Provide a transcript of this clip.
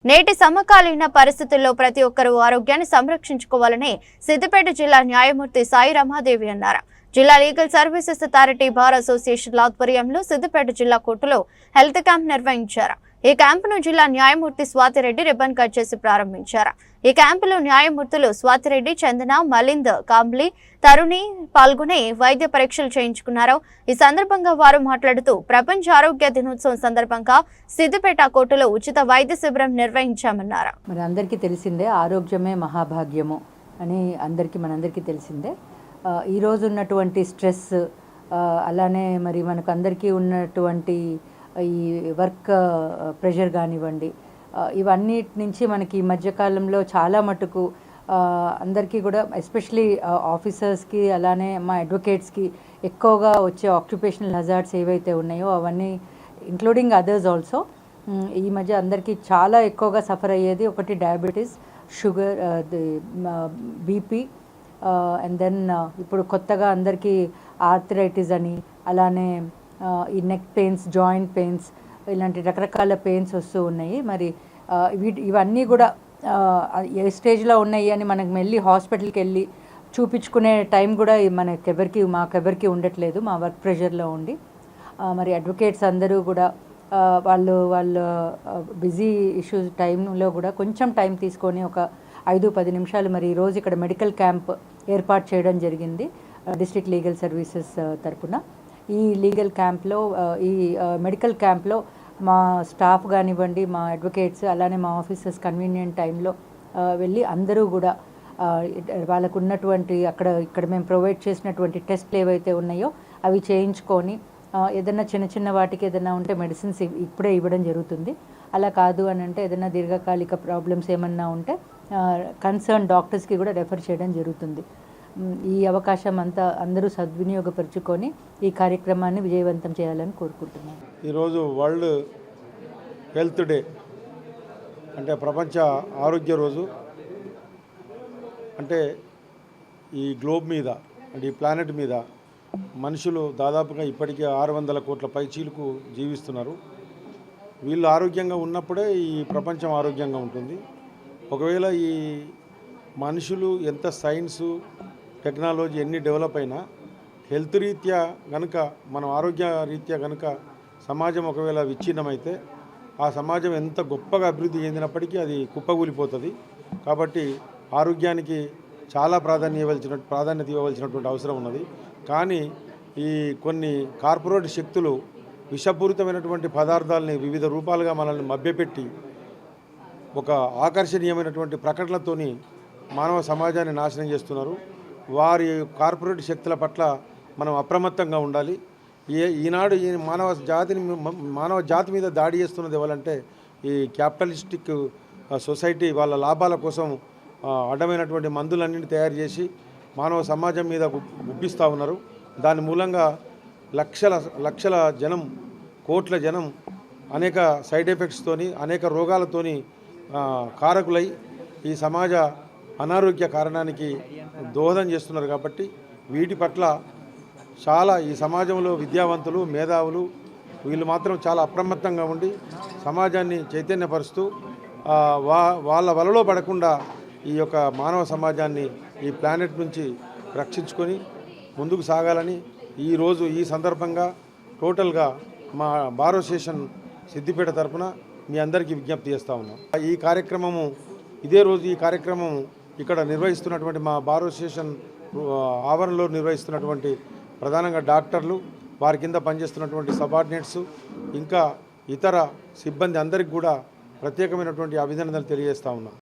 నేటి సమకాలీన పరిస్థితుల్లో ప్రతి ఒక్కరూ ఆరోగ్యాన్ని సంరక్షించుకోవాలని సిద్దిపేట జిల్లా న్యాయమూర్తి సాయి రమాదేవి అన్నారు. జిల్లా legal services authority bar association ఆధ్వర్యంలో సిద్దిపేట జిల్లా కోర్టులో హెల్త్ క్యాంప్ నిర్వహించారు. ఈ క్యాంపును జిల్లా న్యాయమూర్తి స్వాతిరెడ్డి రిబ్బన్ కట్ చేసి ప్రారంభించారు. ఈ క్యాంపులో న్యాయమూర్తులు స్వాతిరెడ్డి, చందన, మలింద్, కాంబ్లీ, తరుణి పాల్గొని వైద్య పరీక్షలు చేయించుకున్నారు. ఈ సందర్భంగా వారు మాట్లాడుతూ ప్రపంచ ఆరోగ్య దినోత్సవం సందర్భంగా సిద్దిపేట కోర్టులో ఉచిత వైద్య శిబిరం నిర్వహించామన్నారు. మరి అందరికీ తెలిసిందే, ఆరోగ్యమే మహాభాగ్యము అని మనందరికీ తెలిసిందే. ఈరోజు ఉన్నటువంటి స్ట్రెస్, అలానే మరి మనకు అందరికీ ఉన్నటువంటి ఈ వర్క్ ప్రెషర్ కానివ్వండి, ఇవన్నిటి నుంచి మనకి ఈ మధ్యకాలంలో చాలా మటుకు అందరికీ కూడా, ఎస్పెషలీ ఆఫీసర్స్కి అలానే మా అడ్వకేట్స్కి ఎక్కువగా వచ్చే ఆక్యుపేషనల్ హజార్డ్స్ ఏవైతే ఉన్నాయో అవన్నీ, ఇంక్లూడింగ్ అదర్స్ ఆల్సో, ఈ మధ్య అందరికీ చాలా ఎక్కువగా సఫర్ అయ్యేది ఒకటి diabetes, sugar, BP, and then ఇప్పుడు కొత్తగా అందరికీ ఆర్థరైటిస్ అని, అలానే ఈ నెక్ పెయిన్స్, జాయింట్ పెయిన్స్, ఇలాంటి రకరకాల పెయిన్స్ వస్తూ ఉన్నాయి. మరి ఇవన్నీ కూడా ఏ స్టేజ్లో ఉన్నాయి అని మనకు వెళ్ళి హాస్పిటల్కి వెళ్ళి చూపించుకునే టైం కూడా మాకెవరికి ఉండట్లేదు, మా వర్క్ ప్రెషర్లో ఉండి. మరి అడ్వకేట్స్ అందరూ కూడా వాళ్ళ బిజీ ఇష్యూస్ టైంలో కూడా కొంచెం టైం తీసుకొని ఒక 5-10 నిమిషాలు మరి ఈరోజు ఇక్కడ మెడికల్ క్యాంప్ ఏర్పాటు చేయడం జరిగింది డిస్ట్రిక్ట్ లీగల్ సర్వీసెస్ తరఫున. ఈ లీగల్ క్యాంప్లో, ఈ మెడికల్ క్యాంప్లో మా స్టాఫ్ కానివ్వండి, మా అడ్వకేట్స్, అలానే మా ఆఫీసర్స్ కన్వీనియంట్ టైంలో వెళ్ళి అందరూ కూడా వాళ్ళకు ఉన్నటువంటి ఇక్కడ మేము ప్రొవైడ్ చేసినటువంటి టెస్ట్లు ఏవైతే ఉన్నాయో అవి చేయించుకొని, ఏదైనా చిన్న వాటికి ఏదైనా ఉంటే మెడిసిన్స్ ఇప్పుడే ఇవ్వడం జరుగుతుంది. అలా కాదు అని అంటే ఏదైనా దీర్ఘకాలిక ప్రాబ్లమ్స్ ఏమన్నా ఉంటే కన్సర్న్ డాక్టర్స్కి కూడా రెఫర్ చేయడం జరుగుతుంది. ఈ అవకాశం అందరూ సద్వినియోగపరుచుకొని ఈ కార్యక్రమాన్ని విజయవంతం చేయాలని కోరుకుంటున్నాను. ఈరోజు వరల్డ్ హెల్త్ డే, అంటే ప్రపంచ ఆరోగ్య రోజు. అంటే ఈ గ్లోబ్ మీద, అంటే ఈ ప్లానెట్ మీద మనుషులు దాదాపుగా ఇప్పటికే 600 కోట్ల పైచీలకు జీవిస్తున్నారు. వీళ్ళు ఆరోగ్యంగా ఉన్నప్పుడే ఈ ప్రపంచం ఆరోగ్యంగా ఉంటుంది. ఒకవేళ ఈ మనుషులు ఎంత సైన్సు, టెక్నాలజీ ఎన్ని డెవలప్ అయినా హెల్త్ రీత్యా కనుక, మనం ఆరోగ్య రీత్యా కనుక సమాజం ఒకవేళ విచ్ఛిన్నమైతే ఆ సమాజం ఎంత గొప్పగా అభివృద్ధి చెందినప్పటికీ అది కుప్పగూలిపోతుంది. కాబట్టి ఆరోగ్యానికి చాలా ప్రాధాన్యత ఇవ్వవలసినటువంటి అవసరం ఉన్నది. కానీ ఈ కొన్ని కార్పొరేట్ శక్తులు విషపూరితమైనటువంటి పదార్థాలని వివిధ రూపాలుగా మనల్ని మభ్యపెట్టి ఒక ఆకర్షణీయమైనటువంటి ప్రకటనలతోని మానవ సమాజాన్ని నాశనం చేస్తున్నారు. వారి కార్పొరేట్ శక్తుల పట్ల మనం అప్రమత్తంగా ఉండాలి. ఈనాడు ఈ మానవ జాతి మీద దాడి చేస్తున్నది ఎవరంటే ఈ క్యాపిటలిస్టిక్ సొసైటీ. వాళ్ళ లాభాల కోసం అడ్డమైనటువంటి మందులన్నింటినీ తయారు చేసి మానవ సమాజం మీద గుప్పిస్తూ ఉన్నారు. దాని మూలంగా లక్షల జనం, కోట్ల జనం అనేక సైడ్ ఎఫెక్ట్స్తోని, అనేక రోగాలతోని కారకులై ఈ సమాజ అనారోగ్య కారణానికి దోహదం చేస్తున్నారు. కాబట్టి వీటి పట్ల చాలా ఈ సమాజంలో విద్యావంతులు, మేధావులు వీళ్ళు మాత్రం చాలా అప్రమత్తంగా ఉండి సమాజాన్ని చైతన్యపరుస్తూ వాళ్ళ వలలో పడకుండా ఈ యొక్క మానవ సమాజాన్ని ఈ ప్లానెట్ నుంచి రక్షించుకొని ముందుకు సాగాలని ఈరోజు ఈ సందర్భంగా టోటల్గా మా బార్ అసోసియేషన్ సిద్దిపేట తరఫున మీ అందరికీ విజ్ఞప్తి చేస్తూ ఉన్నాం. ఈ కార్యక్రమం ఇక్కడ నిర్వహిస్తున్నటువంటి మా బార్ అసోసియేషన్ ఆవరణలో నిర్వహిస్తున్నటువంటి ప్రధానంగా డాక్టర్లు, వారి కింద పనిచేస్తున్నటువంటి సబార్డినేట్స్, ఇంకా ఇతర సిబ్బంది అందరికీ కూడా ప్రత్యేకమైనటువంటి అభినందనలు తెలియజేస్తూ ఉన్నాం.